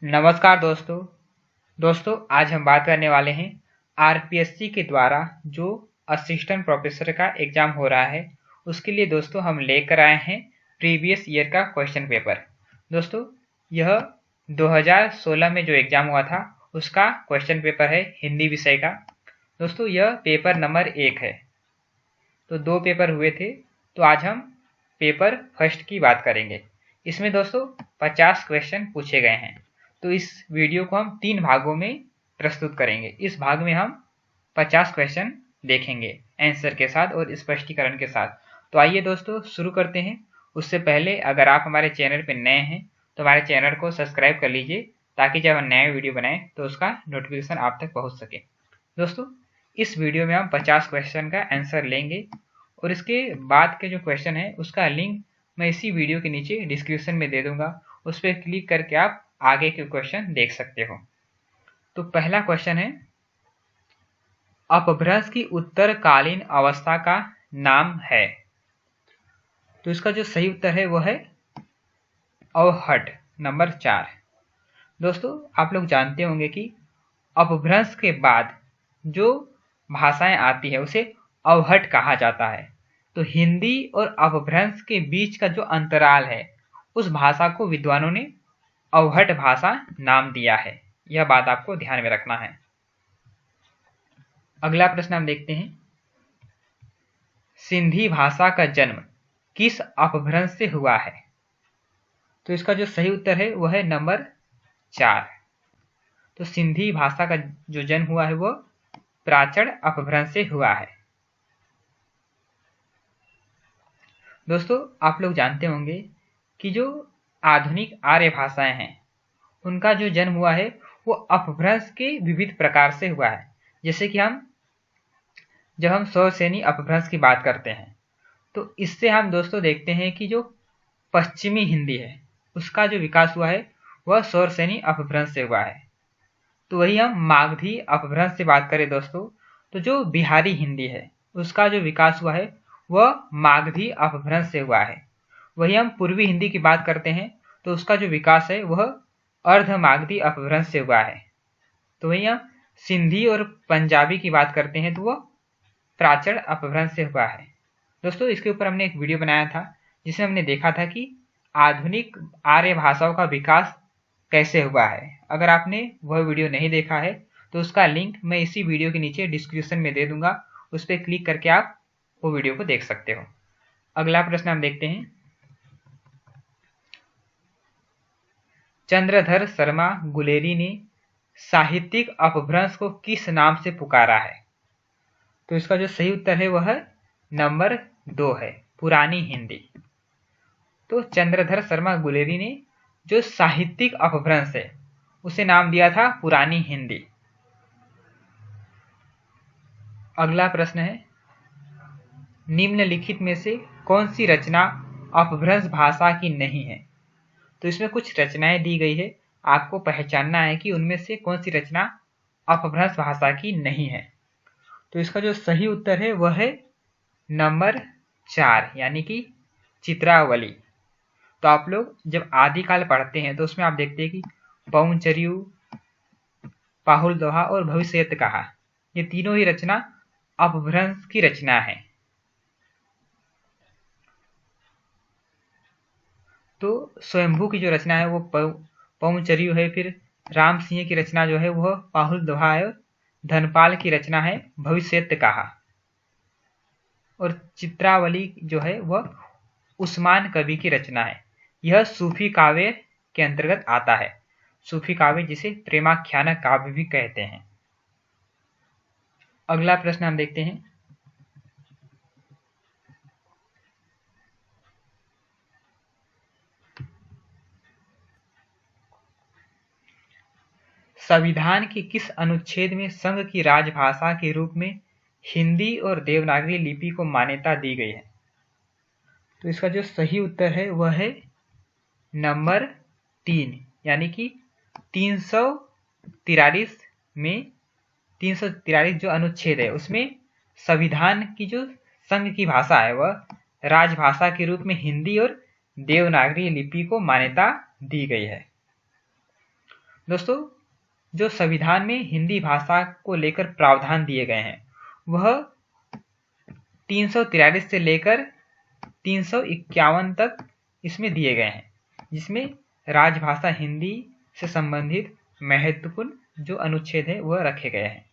नमस्कार दोस्तों आज हम बात करने वाले हैं आरपीएससी के द्वारा जो असिस्टेंट प्रोफेसर का एग्जाम हो रहा है उसके लिए दोस्तों हम लेकर आए हैं प्रीवियस ईयर का क्वेश्चन पेपर। दोस्तों यह 2016 में जो एग्जाम हुआ था उसका क्वेश्चन पेपर है हिंदी विषय का। दोस्तों यह पेपर नंबर 1 है। तो 2 पेपर हुए थे, तो आज हम पेपर फर्स्ट की बात करेंगे। इसमें दोस्तों 50 क्वेश्चन पूछे गए हैं। तो इस वीडियो को हम 3 भागों में प्रस्तुत करेंगे। इस भाग में हम 50 क्वेश्चन देखेंगे आंसर के साथ और स्पष्टीकरण के साथ। तो आइए दोस्तों शुरू करते हैं। उससे पहले अगर आप हमारे चैनल पर नए हैं तो हमारे चैनल को सब्सक्राइब कर लीजिए ताकि जब हम नया वीडियो बनाएं तो उसका नोटिफिकेशन आप तक पहुंच सके। दोस्तों इस वीडियो में हम 50 क्वेश्चन का आंसर लेंगे और इसके बाद के जो क्वेश्चन है उसका लिंक मैं इसी वीडियो के नीचे डिस्क्रिप्शन में दे दूंगा। उस पर क्लिक करके आप आगे के क्वेश्चन देख सकते हो। तो पहला क्वेश्चन है, अपभ्रंश की उत्तरकालीन अवस्था का नाम है। तो इसका जो सही उत्तर है वह है अवहट, नंबर 4। दोस्तों आप लोग जानते होंगे कि अपभ्रंश के बाद जो भाषाएं आती है उसे अवहट कहा जाता है। तो हिंदी और अपभ्रंश के बीच का जो अंतराल है उस भाषा को विद्वानों ने अवहट भाषा नाम दिया है। यह बात आपको ध्यान में रखना है। अगला प्रश्न हम देखते हैं, सिंधी भाषा का जन्म किस अपभ्रंश से हुआ है। तो इसका जो सही उत्तर है वह है नंबर 4। तो सिंधी भाषा का जो जन्म हुआ है वह प्राचीन अपभ्रंश से हुआ है। दोस्तों आप लोग जानते होंगे कि जो आधुनिक आर्य भाषाएं हैं उनका जो जन्म हुआ है वो अपभ्रंश के विविध प्रकार से हुआ है। जैसे कि जब हम स्वरसेनी अपभ्रंश की बात करते हैं तो इससे हम दोस्तों देखते हैं कि जो पश्चिमी हिंदी है उसका जो विकास हुआ है वह स्वरसेनी अपभ्रंश से हुआ है। तो वही हम मागधी अपभ्रंश से बात करें दोस्तों तो जो बिहारी हिंदी है उसका जो विकास हुआ है वह मागधी अपभ्रंश से हुआ है। वही हम पूर्वी हिंदी की बात करते हैं तो उसका जो विकास है वह अर्ध मागधी अपभ्रंश से हुआ है। तो वही हम सिंधी और पंजाबी की बात करते हैं तो वह प्राचीन अपभ्रंश से हुआ है। दोस्तों इसके ऊपर हमने एक वीडियो बनाया था जिसमें हमने देखा था कि आधुनिक आर्य भाषाओं का विकास कैसे हुआ है। अगर आपने वह वीडियो नहीं देखा है तो उसका लिंक मैं इसी वीडियो के नीचे डिस्क्रिप्शन में दे दूंगा। उस पर क्लिक करके आप वो वीडियो को देख सकते हो। अगला प्रश्न हम देखते हैं, चंद्रधर शर्मा गुलेरी ने साहित्यिक अपभ्रंश को किस नाम से पुकारा है। तो इसका जो सही उत्तर है वह नंबर 2 है, पुरानी हिंदी। तो चंद्रधर शर्मा गुलेरी ने जो साहित्यिक अपभ्रंश है उसे नाम दिया था पुरानी हिंदी। अगला प्रश्न है, निम्नलिखित में से कौन सी रचना अपभ्रंश भाषा की नहीं है। तो इसमें कुछ रचनाएं दी गई है, आपको पहचानना है कि उनमें से कौन सी रचना अपभ्रंश भाषा की नहीं है। तो इसका जो सही उत्तर है वह है नंबर 4 यानी कि चित्रावली। तो आप लोग जब आदिकाल पढ़ते हैं तो उसमें आप देखते हैं कि पौंचर्यु, पाहुल दोहा और भविष्यत कहा, ये तीनों ही रचना अपभ्रंश की रचना है। तो स्वयंभू की जो रचना है वो पौंचर्यु है, फिर राम सिंह की रचना जो है वह पाहुल दोहा है, धनपाल की रचना है भविष्यत कहा, और चित्रावली जो है वह उस्मान कवि की रचना है। यह सूफी काव्य के अंतर्गत आता है। सूफी काव्य जिसे प्रेमाख्यान काव्य भी कहते हैं। अगला प्रश्न हम देखते हैं, संविधान के किस अनुच्छेद में संघ की राजभाषा के रूप में हिंदी और देवनागरी लिपि को मान्यता दी गई है। तो इसका जो सही उत्तर है वह है नंबर 3 यानी कि 343 में 343 जो अनुच्छेद है उसमें संविधान की जो संघ की भाषा है वह राजभाषा के रूप में हिंदी और देवनागरी लिपि को मान्यता दी गई है। दोस्तों, जो संविधान में हिंदी भाषा को लेकर प्रावधान दिए गए हैं वह 343 से लेकर 351 तक इसमें दिए गए हैं, जिसमें राजभाषा हिंदी से संबंधित महत्वपूर्ण जो अनुच्छेद है वह रखे गए हैं।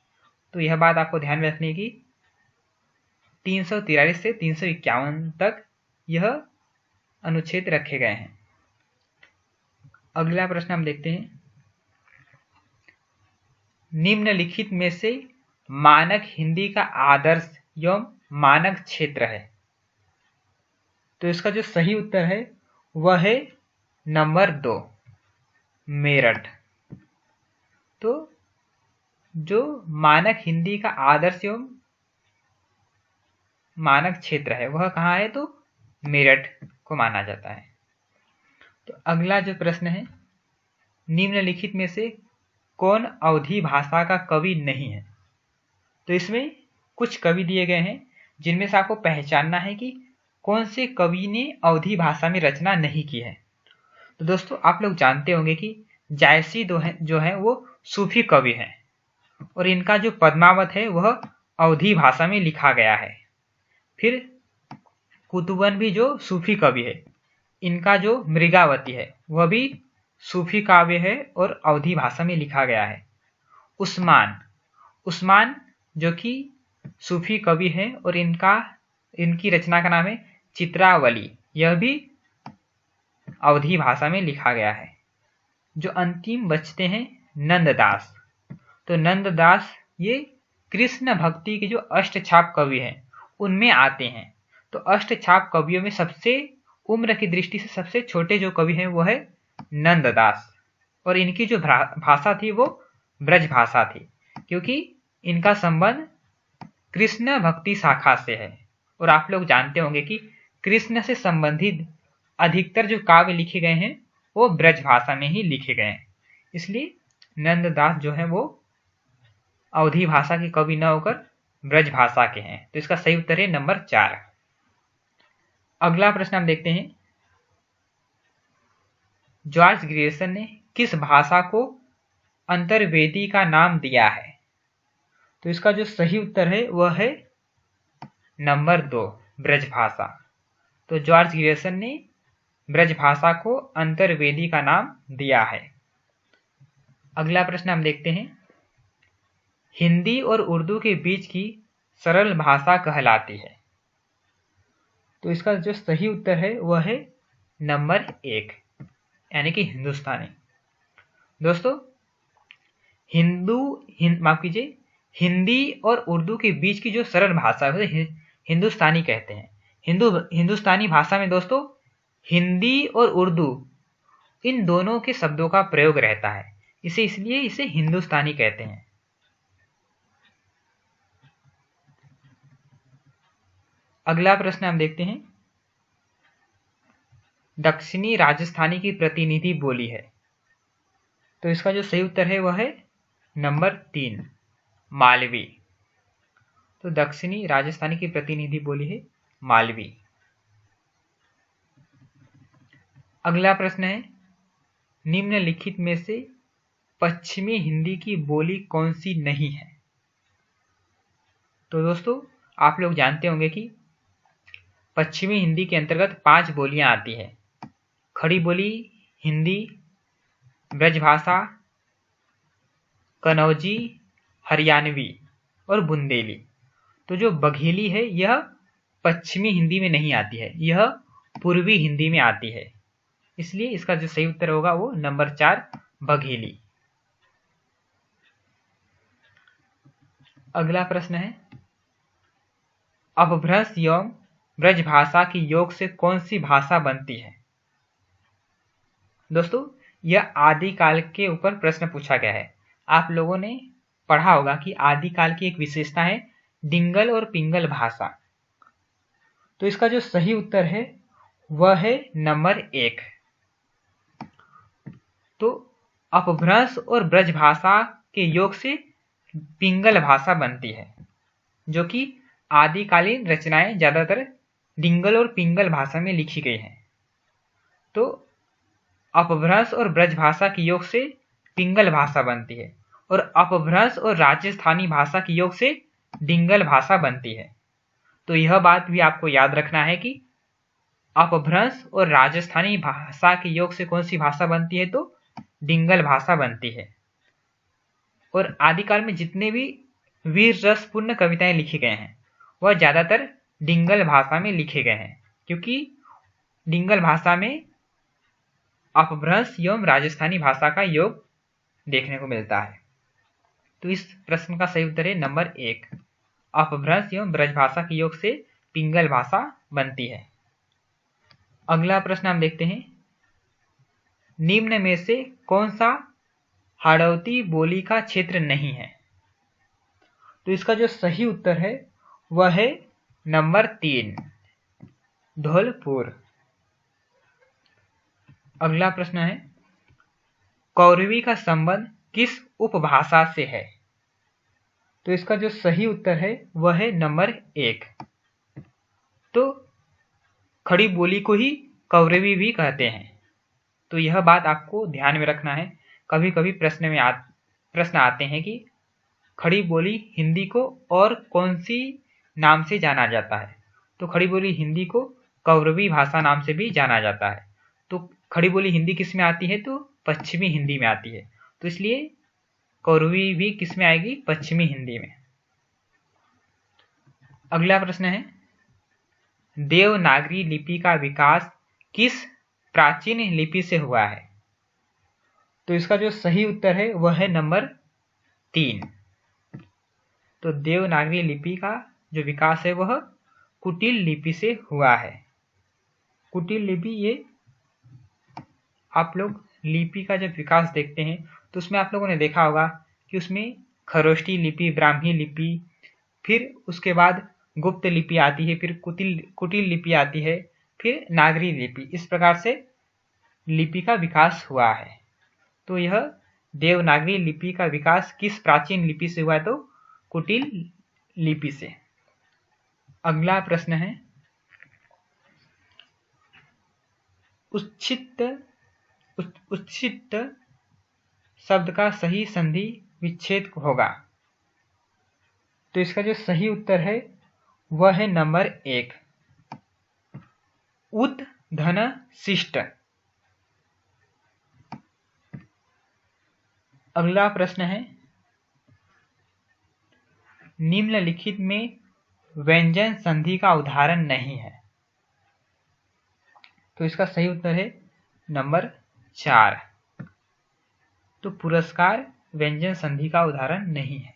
तो यह बात आपको ध्यान में रखनी है कि 343 से 351 तक यह अनुच्छेद रखे गए हैं। अगला प्रश्न हम देखते हैं, निम्नलिखित में से मानक हिंदी का आदर्श एवं मानक क्षेत्र है। तो इसका जो सही उत्तर है वह है नंबर 2, मेरठ। तो जो मानक हिंदी का आदर्श एवं मानक क्षेत्र है वह कहाँ है, तो मेरठ को माना जाता है। तो अगला जो प्रश्न है, निम्नलिखित में से कौन अवधी भाषा का कवि नहीं है। तो इसमें कुछ कवि दिए गए हैं जिनमें से आपको पहचानना है कि कौन से कवि ने अवधी भाषा में रचना नहीं की है। तो दोस्तों, आप लोग जानते होंगे कि जायसी जो है वो सूफी कवि हैं और इनका जो पद्मावत है वह अवधी भाषा में लिखा गया है। फिर कुतुबन भी जो सूफी कवि है, इनका जो मृगावती है वह भी सूफी काव्य है और अवधी भाषा में लिखा गया है। उस्मान जो कि सूफी कवि है और इनकी रचना का नाम है चित्रावली, यह भी अवधी भाषा में लिखा गया है। जो अंतिम बचते हैं नंददास। तो नंददास ये कृष्ण भक्ति के जो अष्टछाप कवि हैं उनमें आते हैं। तो अष्टछाप कवियों में सबसे उम्र की दृष्टि से सबसे छोटे जो कवि हैं वो है नंददास, और इनकी जो भाषा थी वो ब्रज भाषा थी, क्योंकि इनका संबंध कृष्ण भक्ति शाखा से है। और आप लोग जानते होंगे कि कृष्ण से संबंधित अधिकतर जो काव्य लिखे गए हैं वो ब्रज भाषा में ही लिखे गए हैं, इसलिए नंददास जो है वो अवधी भाषा के कवि न होकर ब्रज भाषा के हैं। तो इसका सही उत्तर है नंबर 4। अगला प्रश्न हम देखते हैं, जॉर्ज ग्रियर्सन ने किस भाषा को अंतर्वेदी का नाम दिया है। तो इसका जो सही उत्तर है वह है नंबर 2, ब्रज भाषा। तो जॉर्ज ग्रियर्सन ने ब्रज भाषा को अंतर्वेदी का नाम दिया है। अगला प्रश्न हम देखते हैं, हिंदी और उर्दू के बीच की सरल भाषा कहलाती है। तो इसका जो सही उत्तर है वह है नंबर 1, यानी कि हिंदुस्तानी। दोस्तों, हिंदी और उर्दू के बीच की जो सरल भाषा है हिंदुस्तानी कहते हैं। हिंदुस्तानी भाषा में दोस्तों हिंदी और उर्दू इन दोनों के शब्दों का प्रयोग रहता है, इसलिए इसे हिंदुस्तानी कहते हैं। अगला प्रश्न हम देखते हैं, दक्षिणी राजस्थानी की प्रतिनिधि बोली है। तो इसका जो सही उत्तर है वह है नंबर 3, मालवी। तो दक्षिणी राजस्थानी की प्रतिनिधि बोली है मालवी। अगला प्रश्न है, निम्नलिखित में से पश्चिमी हिंदी की बोली कौन सी नहीं है। तो दोस्तों, आप लोग जानते होंगे कि पश्चिमी हिंदी के अंतर्गत 5 बोलियां आती है। खड़ी बोली हिंदी, ब्रजभाषा, कनौजी, हरियाणवी और बुंदेली। तो जो बघेली है यह पश्चिमी हिंदी में नहीं आती है, यह पूर्वी हिंदी में आती है, इसलिए इसका जो सही उत्तर होगा वो नंबर 4, बघेली। अगला प्रश्न है, अपभ्रंश एवं ब्रजभाषा के योग से कौन सी भाषा बनती है। दोस्तों, यह आदिकाल के ऊपर प्रश्न पूछा गया है। आप लोगों ने पढ़ा होगा कि आदिकाल की एक विशेषता है डिंगल और पिंगल भाषा। तो इसका जो सही उत्तर है वह है नंबर 1। तो अपभ्रंश और ब्रजभाषा के योग से पिंगल भाषा बनती है, जो कि आदिकालीन रचनाएं ज्यादातर डिंगल और पिंगल भाषा में लिखी गई हैं। तो अपभ्रंश और ब्रजभाषा के योग से पिंगल भाषा बनती है, और अपभ्रंश और राजस्थानी भाषा के योग से डिंगल भाषा बनती है। तो यह बात भी आपको याद रखना है कि अपभ्रंश और राजस्थानी भाषा के योग से कौन सी भाषा बनती है, तो डिंगल भाषा बनती है। और आदिकाल में जितने भी वीर रसपूर्ण कविताएं लिखे गए हैं वह ज्यादातर डिंगल भाषा में लिखे गए हैं, क्योंकि डिंगल भाषा में अपभ्रंश एवं राजस्थानी भाषा का योग देखने को मिलता है। तो इस प्रश्न का सही उत्तर है नंबर 1, अपभ्रंश एवं ब्रजभाषा के योग से पिंगल भाषा बनती है। अगला प्रश्न हम देखते हैं, निम्न में से कौन सा हाड़ौती बोली का क्षेत्र नहीं है? तो इसका जो सही उत्तर है वह है नंबर 3, धौलपुर। अगला प्रश्न है, कौरवी का संबंध किस उपभाषा से है? तो इसका जो सही उत्तर है वह है नंबर 1, तो खड़ी बोली को ही कौरवी भी कहते हैं। तो यह बात आपको ध्यान में रखना है। कभी कभी प्रश्न आते हैं कि खड़ी बोली हिंदी को और कौन सी नाम से जाना जाता है? तो खड़ी बोली हिंदी को कौरवी भाषा नाम से भी जाना जाता है। तो खड़ी बोली हिंदी किस में आती है? तो पश्चिमी हिंदी में आती है। तो इसलिए कौरवी भी किस में आएगी? पश्चिमी हिंदी में। अगला प्रश्न है, देवनागरी लिपि का विकास किस प्राचीन लिपि से हुआ है? तो इसका जो सही उत्तर है वह है नंबर 3, तो देवनागरी लिपि का जो विकास है वह कुटिल लिपि से हुआ है। कुटिल लिपि, ये आप लोग लिपि का जब विकास देखते हैं तो उसमें आप लोगों ने देखा होगा कि उसमें खरोष्टी लिपि, ब्राह्मी लिपि, फिर उसके बाद गुप्त लिपि आती है, फिर कुटिल लिपि आती है, फिर नागरी लिपि। इस प्रकार से लिपि का विकास हुआ है। तो यह देवनागरी लिपि का विकास किस प्राचीन लिपि से हुआ है? तो कुटिल लिपि से। अगला प्रश्न है, उच्छिष्ट शब्द का सही संधि विच्छेद होगा। तो इसका जो सही उत्तर है वह है नंबर 1, उत धन शिष्ट। अगला प्रश्न है, निम्नलिखित में व्यंजन संधि का उदाहरण नहीं है। तो इसका सही उत्तर है नंबर 4, तो पुरस्कार व्यंजन संधि का उदाहरण नहीं है।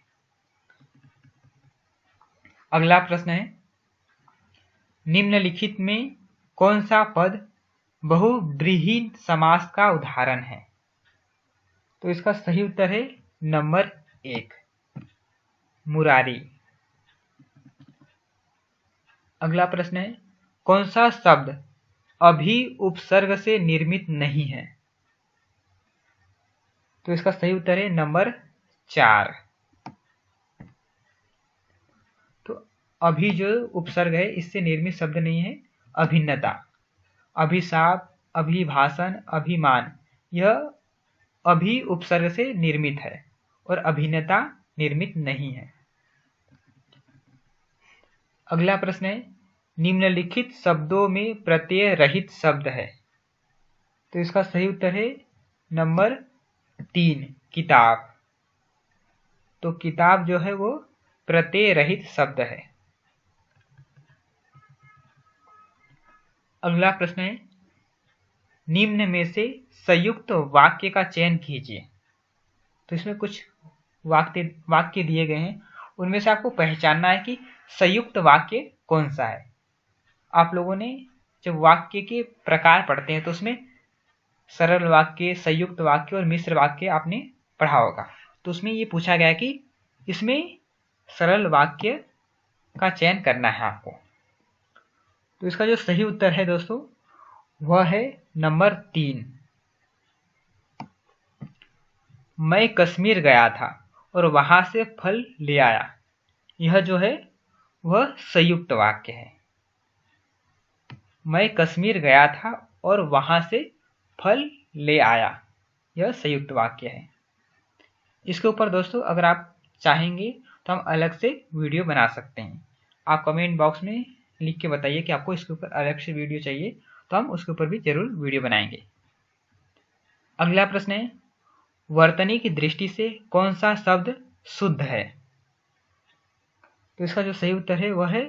अगला प्रश्न है, निम्नलिखित में कौन सा पद बहुव्रीहि समास का उदाहरण है? तो इसका सही उत्तर है नंबर 1, मुरारी। अगला प्रश्न है, कौन सा शब्द अभी उपसर्ग से निर्मित नहीं है? तो इसका सही उत्तर है नंबर 4, तो अभी जो उपसर्ग है इससे निर्मित शब्द नहीं है अभिन्नता। अभिशाप, अभिभाषण, अभिमान, यह अभी उपसर्ग से निर्मित है और अभिन्नता निर्मित नहीं है। अगला प्रश्न है, निम्नलिखित शब्दों में प्रत्यय रहित शब्द है। तो इसका सही उत्तर है नंबर 3, किताब। तो किताब जो है वो प्रत्यय रहित शब्द है। अगला प्रश्न है, निम्न में से संयुक्त वाक्य का चयन कीजिए। तो इसमें कुछ वाक्य दिए गए हैं, उनमें से आपको पहचानना है कि संयुक्त वाक्य कौन सा है। आप लोगों ने जब वाक्य के प्रकार पढ़ते हैं तो उसमें सरल वाक्य, संयुक्त वाक्य और मिश्र वाक्य आपने पढ़ा होगा। तो उसमें ये पूछा गया कि इसमें सरल वाक्य का चयन करना है आपको। तो इसका जो सही उत्तर है दोस्तों वह है नंबर 3, मैं कश्मीर गया था और वहां से फल ले आया। यह जो है वह संयुक्त वाक्य है। मैं कश्मीर गया था और वहां से फल ले आया, यह संयुक्त वाक्य है। इसके ऊपर दोस्तों अगर आप चाहेंगे तो हम अलग से वीडियो बना सकते हैं। आप कमेंट बॉक्स में लिख के बताइए कि आपको इसके ऊपर अलग से वीडियो चाहिए, तो हम उसके ऊपर भी जरूर वीडियो बनाएंगे। अगला प्रश्न है, वर्तनी की दृष्टि से कौन सा शब्द शुद्ध है? तो इसका जो सही उत्तर है वह है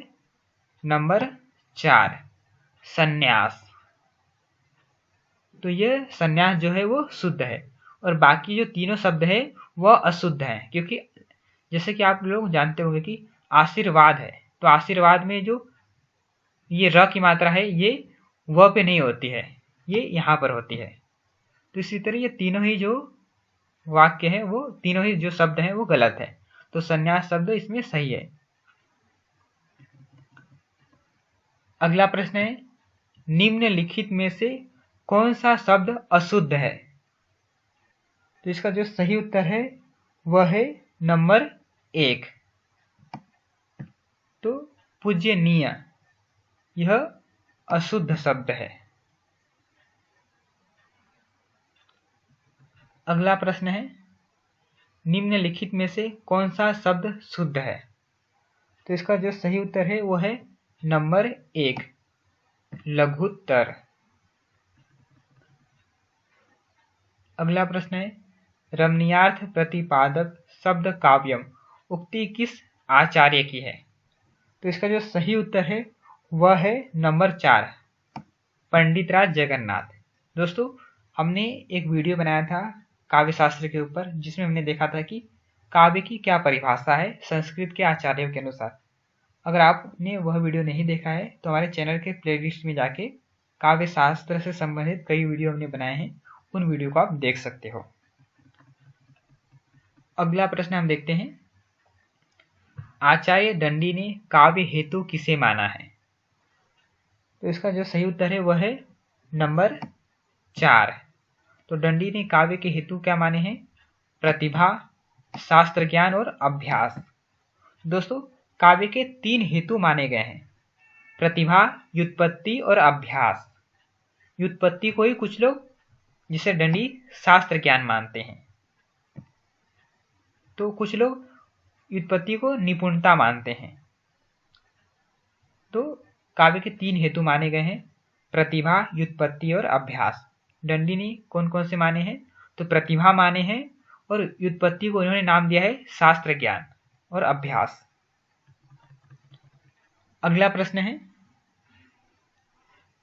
नंबर 4, संन्यास। तो यह संन्यास जो है वो शुद्ध है, और बाकी जो तीनों शब्द है वह अशुद्ध है, क्योंकि जैसे कि आप लोग जानते होंगे कि आशीर्वाद है, तो आशीर्वाद में जो ये र की मात्रा है ये व पे नहीं होती है, ये यहाँ पर होती है। तो इसी तरह ये तीनों ही जो वाक्य है, वो तीनों ही जो शब्द हैं वो गलत है, तो संन्यास शब्द इसमें सही है। अगला प्रश्न है, निम्नलिखित में से कौन सा शब्द अशुद्ध है? तो इसका जो सही उत्तर है वह है नंबर 1, तो पूज्यनीय, यह अशुद्ध शब्द है। अगला प्रश्न है, निम्नलिखित में से कौन सा शब्द शुद्ध है? तो इसका जो सही उत्तर है वह है नंबर 1, लघुत्तर। अगला प्रश्न है, रमणीयार्थ प्रतिपादक शब्द काव्यम उक्ति किस आचार्य की है? तो इसका जो सही उत्तर है वह है नंबर 4, पंडितराज जगन्नाथ। दोस्तों हमने एक वीडियो बनाया था काव्य शास्त्र के ऊपर, जिसमें हमने देखा था कि काव्य की क्या परिभाषा है संस्कृत के आचार्यों के अनुसार। अगर आपने वह वीडियो नहीं देखा है तो हमारे चैनल के प्लेलिस्ट में जाके काव्य शास्त्र से संबंधित कई वीडियो हमने बनाए हैं, उन वीडियो को आप देख सकते हो। अगला प्रश्न हम देखते हैं, आचार्य दंडी ने काव्य हेतु किसे माना है? तो इसका जो सही उत्तर है वह है नंबर 4, तो दंडी ने काव्य के हेतु क्या माने हैं? प्रतिभा, शास्त्र ज्ञान और अभ्यास। दोस्तों काव्य के 3 हेतु माने गए हैं, प्रतिभा, व्युत्पत्ति और अभ्यास। व्युत्पत्ति को ही कुछ लोग, जिसे दंडी, शास्त्र ज्ञान मानते हैं, तो कुछ लोग व्युत्पत्ति को निपुणता मानते हैं। तो काव्य के 3 हेतु माने गए हैं, प्रतिभा, व्युत्पत्ति और अभ्यास। दंडी ने कौन कौन से माने हैं? तो प्रतिभा माने हैं, और व्युत्पत्ति को इन्होंने नाम दिया है शास्त्र ज्ञान और अभ्यास। अगला प्रश्न है,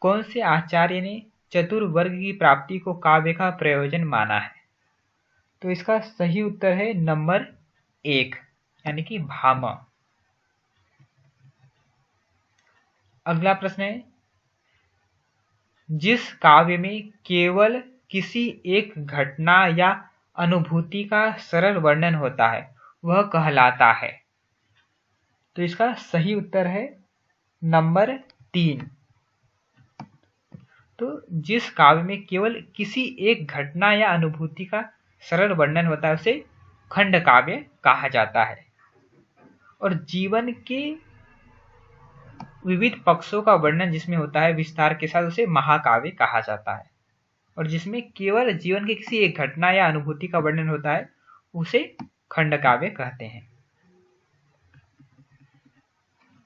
कौन से आचार्य ने चतुर्वर्ग की प्राप्ति को काव्य का प्रयोजन माना है? तो इसका सही उत्तर है नंबर 1, यानी कि भामा। अगला प्रश्न है, जिस काव्य में केवल किसी एक घटना या अनुभूति का सरल वर्णन होता है वह कहलाता है? तो इसका सही उत्तर है नंबर 3, तो जिस काव्य में केवल किसी एक घटना या अनुभूति का सरल वर्णन होता है उसे खंड काव्य कहा जाता है, और जीवन के विविध पक्षों का वर्णन जिसमें होता है विस्तार के साथ उसे महाकाव्य कहा जाता है, और जिसमें केवल जीवन के किसी एक घटना या अनुभूति का वर्णन होता है उसे खंड काव्य कहते हैं।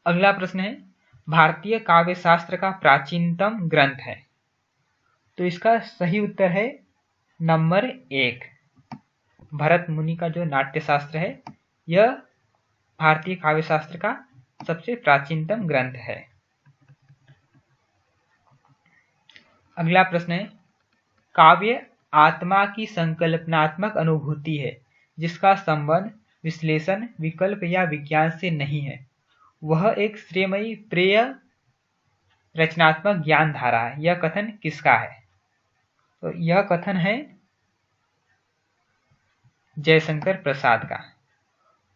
अगला प्रश्न है, भारतीय काव्य शास्त्र का प्राचीनतम ग्रंथ है? तो इसका सही उत्तर है नंबर 1, भरत मुनि का जो नाट्य शास्त्र है यह भारतीय काव्य शास्त्र का सबसे प्राचीनतम ग्रंथ है। अगला प्रश्न है, काव्य आत्मा की संकल्पनात्मक अनुभूति है जिसका संबंध विश्लेषण, विकल्प या विज्ञान से नहीं है, वह एक श्रेयमयी प्रेय रचनात्मक ज्ञान धारा है, यह कथन किसका है? तो यह कथन है जयशंकर प्रसाद का।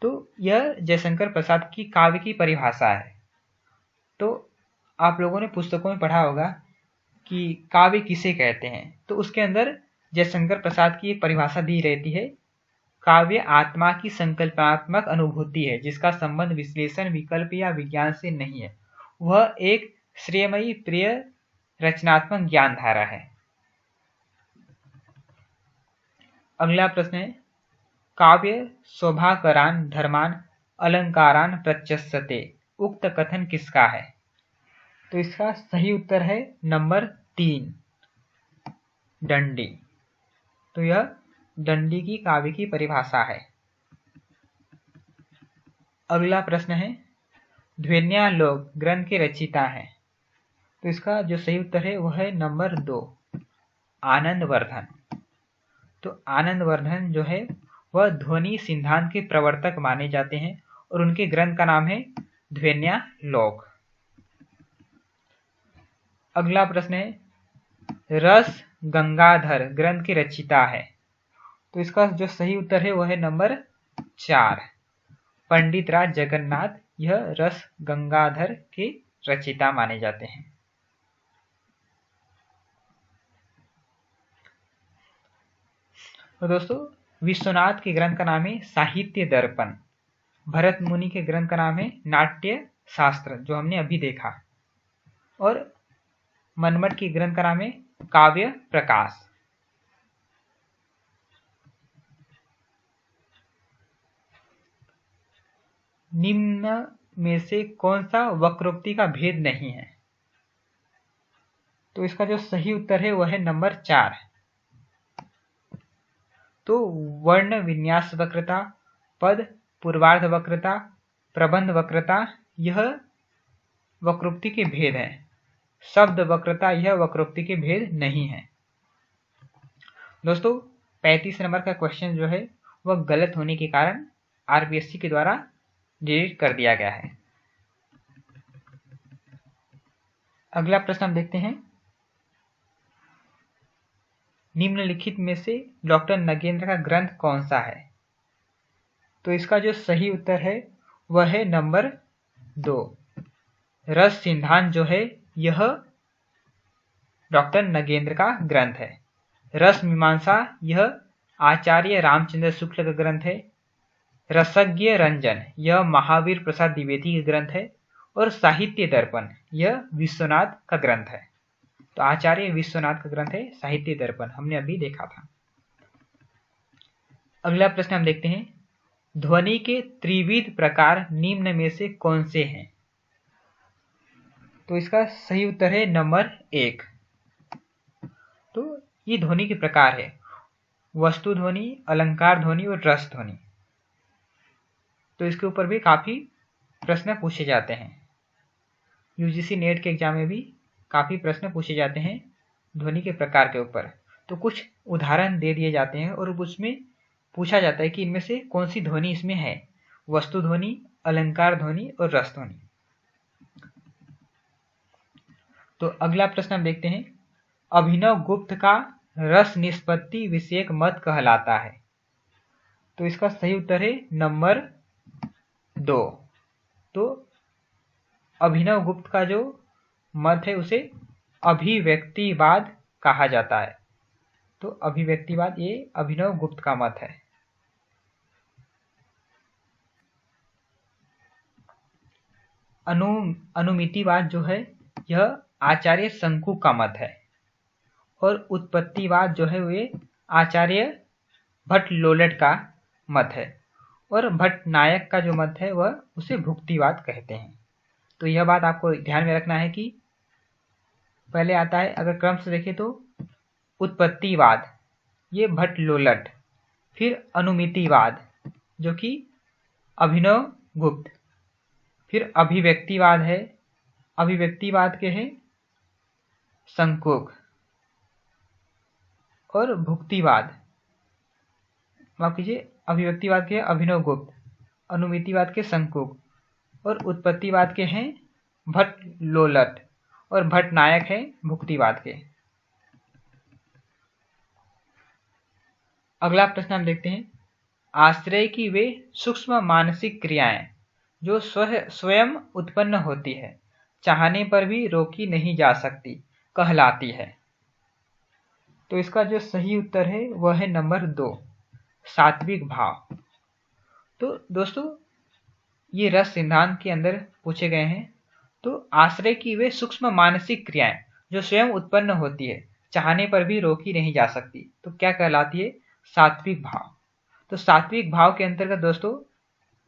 तो यह जयशंकर प्रसाद की काव्य की परिभाषा है। तो आप लोगों ने पुस्तकों में पढ़ा होगा कि काव्य किसे कहते हैं, तो उसके अंदर जयशंकर प्रसाद की एक परिभाषा दी रहती है, काव्य आत्मा की संकल्पनात्मक अनुभूति है जिसका संबंध विश्लेषण, विकल्प या विज्ञान से नहीं है, वह एक श्रेयमयी प्रिय रचनात्मक ज्ञान धारा है। अगला प्रश्न है, काव्य शोभाकरान धर्मान अलंकारान प्रचस्यते, उक्त कथन किसका है? तो इसका सही उत्तर है नंबर 3, दंडी। तो यह दंडी की काव्य की परिभाषा है। अगला प्रश्न है, ध्वन्यालोक ग्रंथ के रचयिता हैं। तो इसका जो सही उत्तर है वह है नंबर 2, आनंदवर्धन। तो आनंदवर्धन जो है वह ध्वनि सिद्धांत के प्रवर्तक माने जाते हैं और उनके ग्रंथ का नाम है ध्वन्यालोक। अगला प्रश्न है, रस गंगाधर ग्रंथ के रचयिता है। तो इसका जो सही उत्तर है वह है नंबर 4, पंडित राज जगन्नाथ। यह रस गंगाधर के रचयिता माने जाते हैं। तो दोस्तों, विश्वनाथ के ग्रंथ का नाम है साहित्य दर्पण। भरत मुनि के ग्रंथ का नाम है नाट्य शास्त्र, जो हमने अभी देखा। और मनमट के ग्रंथ का नाम है काव्य प्रकाश। निम्न में से कौन सा वक्रोक्ति का भेद नहीं है? तो इसका जो सही उत्तर है वह है नंबर 4। तो वर्ण विन्यास वक्रता, पद पूर्वार्ध वक्रता, प्रबंध वक्रता, यह वक्रोक्ति के भेद हैं। शब्द वक्रता यह वक्रोक्ति के भेद नहीं है। दोस्तों, 35 नंबर का क्वेश्चन जो है वह गलत होने के कारण आरपीएससी के द्वारा डिलीट कर दिया गया है। अगला प्रश्न हम देखते हैं, निम्नलिखित में से डॉक्टर नगेंद्र का ग्रंथ कौन सा है? तो इसका जो सही उत्तर है वह है नंबर 2, रस सिद्धांत जो है यह डॉक्टर नगेंद्र का ग्रंथ है। रस मीमांसा यह आचार्य रामचंद्र शुक्ल का ग्रंथ है। रसज्ञ रंजन यह महावीर प्रसाद द्विवेदी का ग्रंथ है। और साहित्य दर्पण यह विश्वनाथ का ग्रंथ है। तो आचार्य विश्वनाथ का ग्रंथ है साहित्य दर्पण, हमने अभी देखा था। अगला प्रश्न हम देखते हैं, ध्वनि के त्रिविध प्रकार निम्न में से कौन से हैं? तो इसका सही उत्तर है नंबर 1। तो ये ध्वनि के प्रकार है, वस्तु ध्वनि, अलंकार ध्वनि और रस ध्वनि। तो इसके ऊपर भी काफी प्रश्न पूछे जाते हैं। यूजीसी नेट के एग्जाम में भी काफी प्रश्न पूछे जाते हैं ध्वनि के प्रकार के ऊपर। तो कुछ उदाहरण दे दिए जाते हैं और उसमें पूछा जाता है कि इनमें से कौन सी ध्वनि इसमें है, वस्तु ध्वनि, अलंकार ध्वनि और रस ध्वनि। तो अगला प्रश्न हम देखते हैं, अभिनव गुप्त का रस निष्पत्ति विषयक मत कहलाता है। तो इसका सही उत्तर है नंबर 2। तो अभिनव गुप्त का जो मत है उसे अभिव्यक्तिवाद कहा जाता है। तो अभिव्यक्तिवाद ये अभिनव गुप्त का मत है। अनुमितिवाद जो है यह आचार्य शंकु का मत है। और उत्पत्तिवाद जो है वे आचार्य भट्ट लोलट का मत है। और भट्ट नायक का जो मत है वह उसे भुक्तिवाद कहते हैं। तो यह बात आपको ध्यान में रखना है कि पहले आता है, अगर क्रम से देखें तो उत्पत्तिवाद ये भट्ट लोलट, फिर अनुमितिवाद जो कि अभिनव गुप्त, फिर अभिव्यक्तिवाद है, अभिव्यक्तिवाद के हैं शंकुक, और भुक्तिवाद, माफ कीजिए, अभिव्यक्तिवाद के अभिनव गुप्त, अनुमितिवाद के शंकुक और उत्पत्तिवाद के हैं भट्ट लोलट और भट्ट नायक है भुक्तिवाद के। अगला प्रश्न हम देखते हैं, आश्रय की वे सूक्ष्म मानसिक क्रियाएं जो स्वयं उत्पन्न होती है, चाहने पर भी रोकी नहीं जा सकती, कहलाती है। तो इसका जो सही उत्तर है वह है नंबर 2, सात्विक भाव। तो दोस्तों, ये रस सिद्धांत के अंदर पूछे गए हैं। तो आश्रय की वे सूक्ष्म मानसिक क्रियाएं जो स्वयं उत्पन्न होती है, चाहने पर भी रोकी नहीं जा सकती, तो क्या कहलाती है? सात्विक भाव। तो सात्विक भाव के अंतर्गत दोस्तों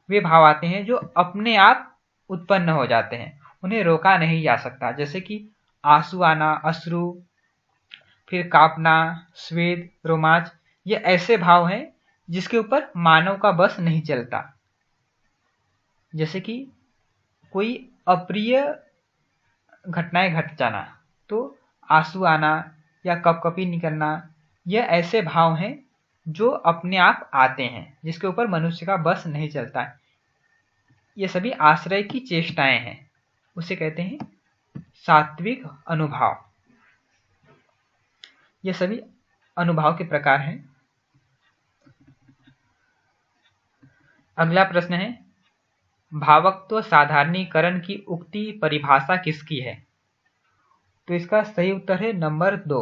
वे भाव आते हैं जो अपने आप उत्पन्न हो जाते हैं, उन्हें रोका नहीं जा सकता, जैसे कि आंसू आना, अश्रु, फिर कांपना, स्वेद, रोमांच, ये ऐसे भाव हैं जिसके ऊपर मानव का बस नहीं चलता। जैसे कि कोई अप्रिय घटनाएं घट जाना, तो आंसू आना या कपकपी निकलना, यह ऐसे भाव हैं जो अपने आप आते हैं, जिसके ऊपर मनुष्य का बस नहीं चलता है। ये सभी आश्रय की चेष्टाएं हैं, उसे कहते हैं सात्विक अनुभाव। ये सभी अनुभाव के प्रकार हैं। अगला प्रश्न है, भावत्व साधारणीकरण की उक्ति परिभाषा किसकी है? तो इसका सही उत्तर है नंबर 2,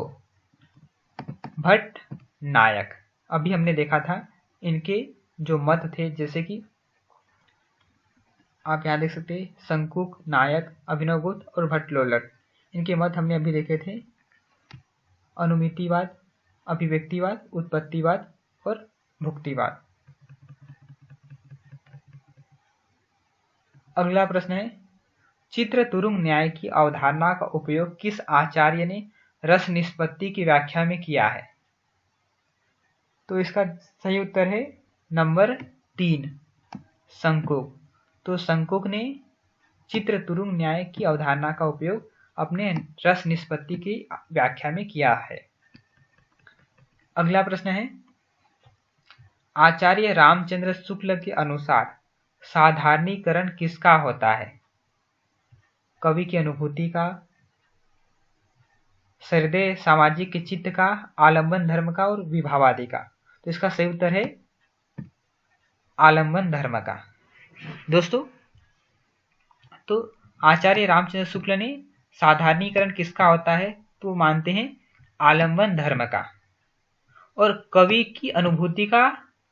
भट्ट नायक। अभी हमने देखा था इनके जो मत थे, जैसे कि आप यहाँ देख सकते हैं शंकुक, नायक, अभिनवगुप्त और भट्टलोलट, इनके मत हमने अभी देखे थे, अनुमितिवाद, अभिव्यक्तिवाद, उत्पत्तिवाद और भुक्तिवाद। अगला प्रश्न है, चित्र तुरुंग न्याय की अवधारणा का उपयोग किस आचार्य ने रस निष्पत्ति की व्याख्या में किया है? तो इसका सही उत्तर है नंबर 3, शंकुक। तो शंकुक ने चित्र तुरुंग न्याय की अवधारणा का उपयोग अपने रस निष्पत्ति की व्याख्या में किया है। अगला प्रश्न है, आचार्य रामचंद्र शुक्ल के अनुसार साधारणीकरण किसका होता है? कवि की अनुभूति का, सहृदय सामाजिक चित्त का, आलंबन धर्म का और विभावादि का। तो इसका सही उत्तर है आलंबन धर्म का। दोस्तों, तो आचार्य रामचंद्र शुक्ल ने साधारणीकरण किसका होता है तो मानते हैं आलंबन धर्म का, और कवि की अनुभूति का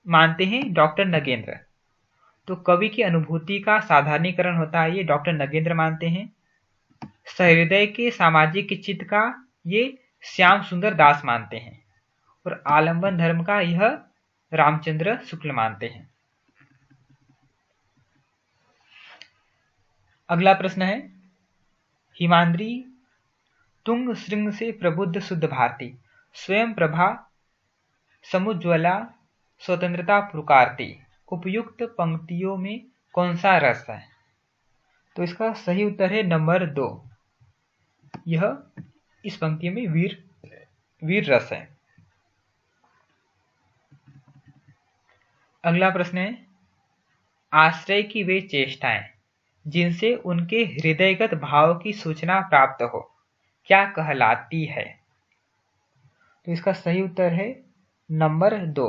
मानते हैं डॉक्टर नगेंद्र। तो कवि की अनुभूति का साधारणीकरण होता है ये डॉक्टर नगेंद्र मानते हैं। सहृदय के सामाजिक चित्त का ये श्याम सुंदर दास मानते हैं, और आलंबन धर्म का यह रामचंद्र शुक्ल मानते हैं। अगला प्रश्न है, हिमाद्री तुंग श्रृंग से प्रबुद्ध शुद्ध भारती, स्वयं प्रभा समुज्ज्वला स्वतंत्रता पुकारती, उपयुक्त पंक्तियों में कौन सा रस है? तो इसका सही उत्तर है नंबर 2, यह इस पंक्ति में वीर रस है। अगला प्रश्न है, आश्रय की वे चेष्टाएं जिनसे उनके हृदयगत भाव की सूचना प्राप्त हो क्या कहलाती है? तो इसका सही उत्तर है नंबर 2।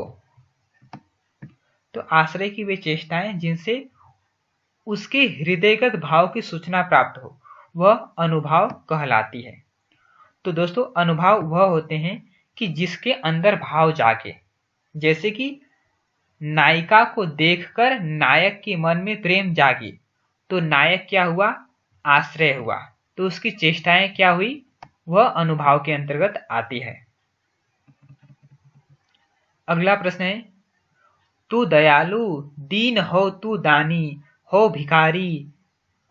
तो आश्रय की वे चेष्टाएं जिनसे उसके हृदयगत भाव की सूचना प्राप्त हो वह अनुभाव कहलाती है। तो दोस्तों, अनुभाव वह होते हैं कि जिसके अंदर भाव जागे, जैसे कि नायिका को देखकर नायक के मन में प्रेम जागी, तो नायक क्या हुआ? आश्रय हुआ। तो उसकी चेष्टाएं क्या हुई? वह अनुभाव के अंतर्गत आती है। अगला प्रश्न है, तू दयालु दीन हो, तू दानी हो, भिखारी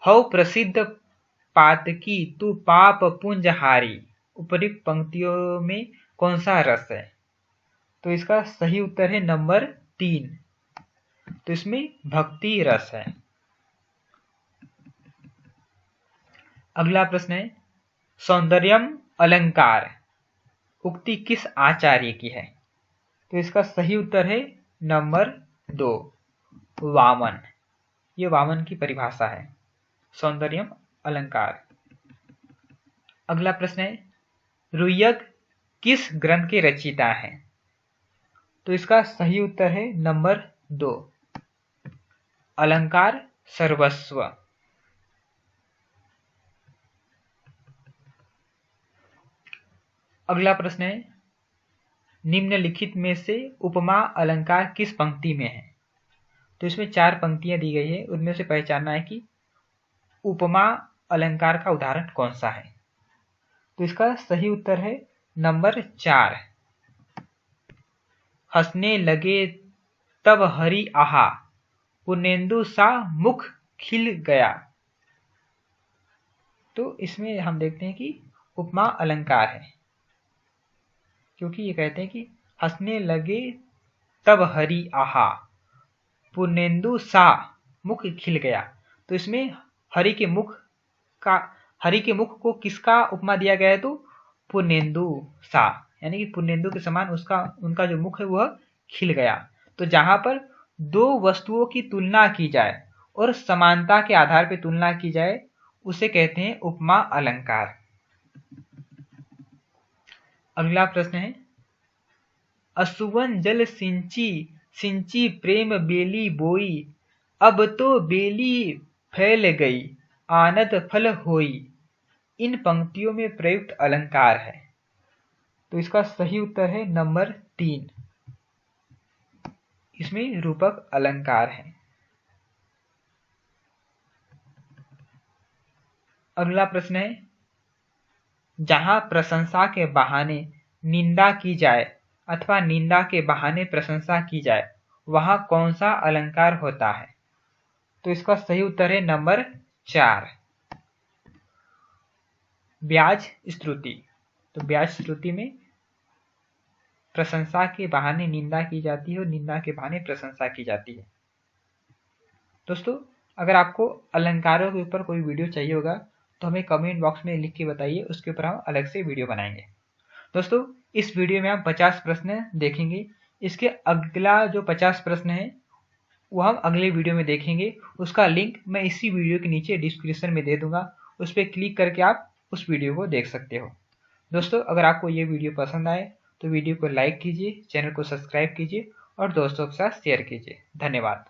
हो, प्रसिद्ध पातकी तू पाप पुंजहारी, उपयुक्त पंक्तियों में कौन सा रस है? तो इसका सही उत्तर है नंबर 3। तो इसमें भक्ति रस है। अगला प्रश्न है, सौंदर्यम अलंकार उक्ति किस आचार्य की है? तो इसका सही उत्तर है नंबर 2, वामन। ये वामन की परिभाषा है, सौंदर्यम अलंकार। अगला प्रश्न है, रुय्यक किस ग्रंथ के रचयिता हैं? तो इसका सही उत्तर है नंबर 2, अलंकार सर्वस्व। अगला प्रश्न है, निम्नलिखित में से उपमा अलंकार किस पंक्ति में है? तो इसमें 4 पंक्तियां दी गई है, उनमें से पहचानना है कि उपमा अलंकार का उदाहरण कौन सा है। तो इसका सही उत्तर है नंबर 4, हंसने लगे तब हरि आहा, पूर्णेंदु सा मुख खिल गया। तो इसमें हम देखते हैं कि उपमा अलंकार है, क्योंकि ये कहते हैं कि हंसने लगे तब हरि आहा, पूर्णेंदु सा मुख खिल गया। तो इसमें हरि के मुख को किसका उपमा दिया गया है? तो पूर्णेंदु सा, यानी कि पूर्णेंदु के समान उनका जो मुख है वह खिल गया। तो जहां पर दो वस्तुओं की तुलना की जाए और समानता के आधार पर तुलना की जाए उसे कहते हैं उपमा अलंकार। अगला प्रश्न है, असुवन जल सिंची सिंची प्रेम बेली बोई, अब तो बेली फैल गई आनत फल होई। इन पंक्तियों में प्रयुक्त अलंकार है। तो इसका सही उत्तर है नंबर 3, इसमें रूपक अलंकार है। अगला प्रश्न है, जहां प्रशंसा के बहाने निंदा की जाए अथवा निंदा के बहाने प्रशंसा की जाए वहां कौन सा अलंकार होता है? तो इसका सही उत्तर है नंबर 4, ब्याज स्तुति। तो ब्याज स्तुति में प्रशंसा के बहाने निंदा की जाती है और निंदा के बहाने प्रशंसा की जाती है। दोस्तों, अगर आपको अलंकारों के ऊपर कोई वीडियो चाहिए होगा तो हमें कमेंट बॉक्स में लिख के बताइए, उसके ऊपर हम अलग से वीडियो बनाएंगे। दोस्तों, इस वीडियो में हम 50 प्रश्न देखेंगे। इसके अगला जो 50 प्रश्न है वो हम अगले वीडियो में देखेंगे। उसका लिंक मैं इसी वीडियो के नीचे डिस्क्रिप्शन में दे दूंगा, उस पर क्लिक करके आप उस वीडियो को देख सकते हो। दोस्तों, अगर आपको ये वीडियो पसंद आए तो वीडियो को लाइक कीजिए, चैनल को सब्सक्राइब कीजिए और दोस्तों के साथ शेयर कीजिए। धन्यवाद।